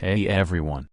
Hey everyone.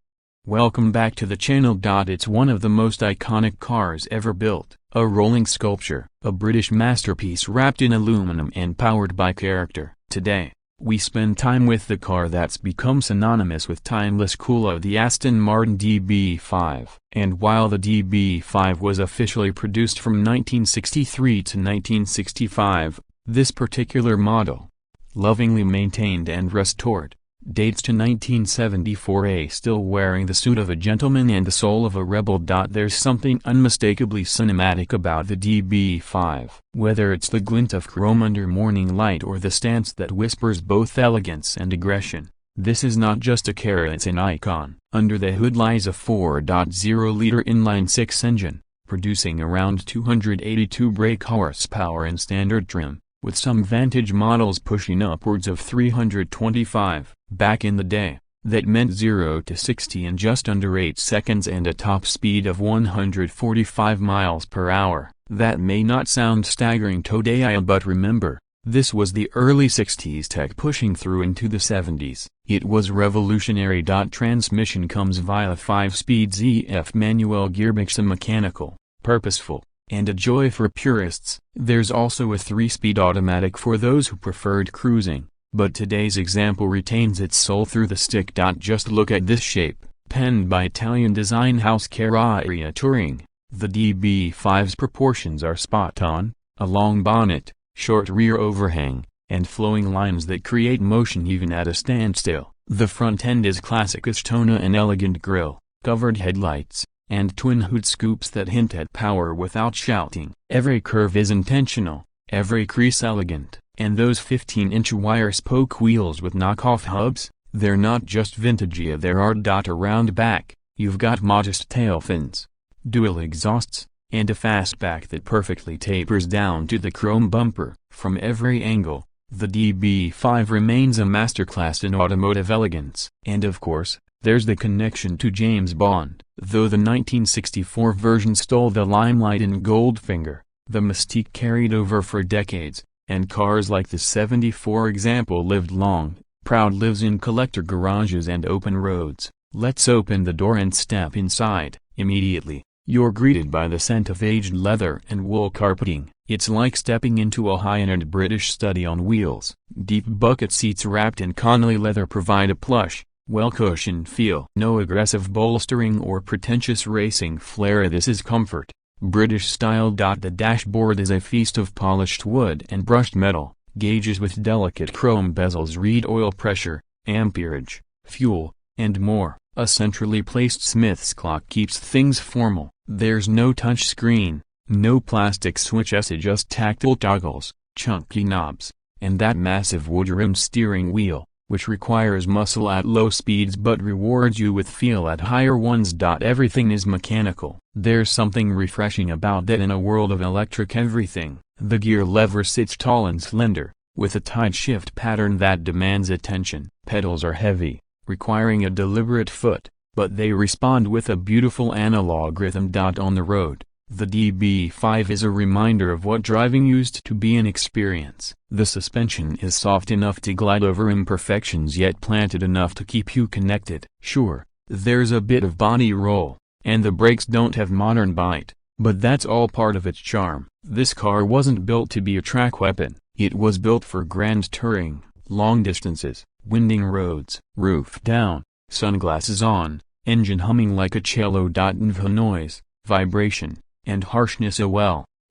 Welcome back to the channel. It's one of the most iconic cars ever built, a rolling sculpture, a British masterpiece wrapped in aluminum and powered by character. Today, we spend time with the car that's become synonymous with timeless cool, the Aston Martin DB5. And while the DB5 was officially produced from 1963 to 1965, this particular model, lovingly maintained and restored, dates to 1974. Still wearing the suit of a gentleman and the soul of a rebel. There's something unmistakably cinematic about the DB5. Whether it's the glint of chrome under morning light or the stance that whispers both elegance and aggression, this is not just a car, it's an icon. Under the hood lies a 4.0-liter inline-six engine, producing around 282 brake horsepower in standard trim, with some Vantage models pushing upwards of 325. Back in the day, that meant 0 to 60 in just under 8 seconds and a top speed of 145 miles per hour. That may not sound staggering today, but remember, this was the early 60s tech pushing through into the 70s. It was revolutionary. Transmission comes via 5-speed ZF manual gearbox, a mechanical, purposeful, and a joy for purists. There's also a 3-speed automatic for those who preferred cruising, but today's example retains its soul through the stick. Just look at this shape, penned by Italian design house Carrozzeria Touring. The DB5's proportions are spot on, a long bonnet, short rear overhang, and flowing lines that create motion even at a standstill. The front end is classic Estona, an elegant grille, covered headlights, and twin hood scoops that hint at power without shouting. Every curve is intentional, every crease elegant, and those 15-inch wire spoke wheels with knockoff hubs, they're not just vintagey, they're art. Around back, you've got modest tail fins, dual exhausts, and a fastback that perfectly tapers down to the chrome bumper. From every angle, the DB5 remains a masterclass in automotive elegance. And of course, there's the connection to James Bond. Though the 1964 version stole the limelight in Goldfinger, the mystique carried over for decades, and cars like the 74 example lived long, proud lives in collector garages and open roads. Let's open the door and step inside. Immediately, you're greeted by the scent of aged leather and wool carpeting. It's like stepping into a high-end British study on wheels. Deep bucket seats wrapped in Connelly leather provide a plush, well-cushioned feel. No aggressive bolstering or pretentious racing flair, this is comfort, British style. The dashboard is a feast of polished wood and brushed metal. Gauges with delicate chrome bezels read oil pressure, amperage, fuel, and more. A centrally placed Smith's clock keeps things formal. There's no touch screen, no plastic switches, just tactile toggles, chunky knobs, and that massive wood-rimmed steering wheel, which requires muscle at low speeds but rewards you with feel at higher ones. Everything is mechanical. There's something refreshing about that in a world of electric everything. The gear lever sits tall and slender, with a tight shift pattern that demands attention. Pedals are heavy, requiring a deliberate foot, but they respond with a beautiful analog rhythm. On the road, the DB5 is a reminder of what driving used to be an experience. The suspension is soft enough to glide over imperfections yet planted enough to keep you connected. Sure, there's a bit of body roll, and the brakes don't have modern bite, but that's all part of its charm. This car wasn't built to be a track weapon, it was built for grand touring, long distances, winding roads. Roof down, sunglasses on, engine humming like a cello. The noise, vibration, and harshness,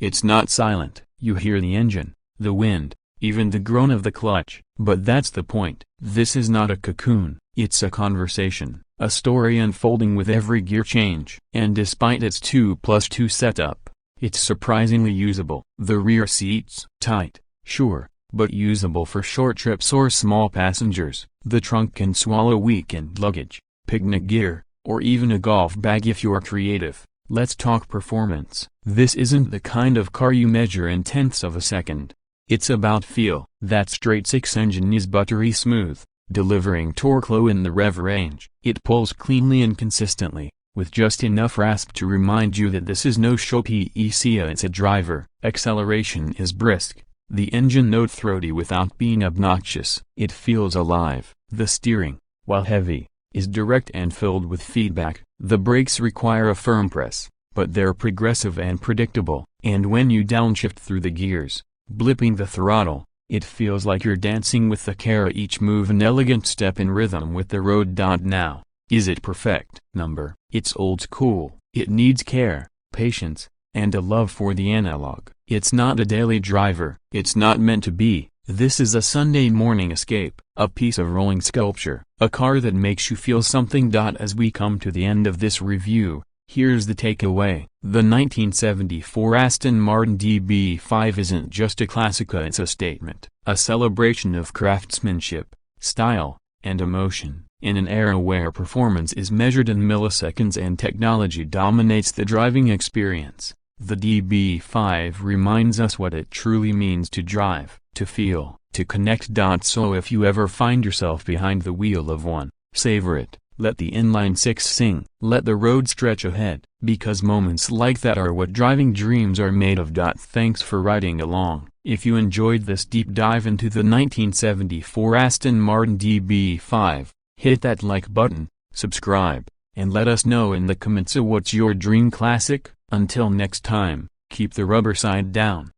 it's not silent. You hear the engine, the wind, even the groan of the clutch. But that's the point. This is not a cocoon, it's a conversation, a story unfolding with every gear change. And despite its 2+2 setup, it's surprisingly usable. The rear seats, tight, sure, but usable for short trips or small passengers. The trunk can swallow weekend luggage, picnic gear, or even a golf bag if you're creative. Let's talk performance. This isn't the kind of car you measure in tenths of a second. It's about feel. That straight-six engine is buttery smooth, delivering torque low in the rev range. It pulls cleanly and consistently, with just enough rasp to remind you that this is no show piece, it's a driver. Acceleration is brisk, the engine note throaty without being obnoxious. It feels alive. The steering, while heavy, is direct and filled with feedback. The brakes require a firm press, but they're progressive and predictable, and when you downshift through the gears, blipping the throttle, it feels like you're dancing with the car. Each move an elegant step in rhythm with the road. Now, is it perfect? Number. It's old school. It needs care, patience, and a love for the analog. It's not a daily driver. It's not meant to be. This is a Sunday morning escape, a piece of rolling sculpture, a car that makes you feel something. As we come to the end of this review, here's the takeaway. The 1974 Aston Martin DB5 isn't just a classic, it's a statement, a celebration of craftsmanship, style, and emotion. In an era where performance is measured in milliseconds and technology dominates the driving experience, the DB5 reminds us what it truly means to drive, to feel, to connect. So if you ever find yourself behind the wheel of one, savor it. Let the inline six sing. Let the road stretch ahead, because moments like that are what driving dreams are made of. Thanks for riding along. If you enjoyed this deep dive into the 1974 Aston Martin DB5, hit that like button, subscribe, and let us know in the comments what's your dream classic. Until next time, keep the rubber side down.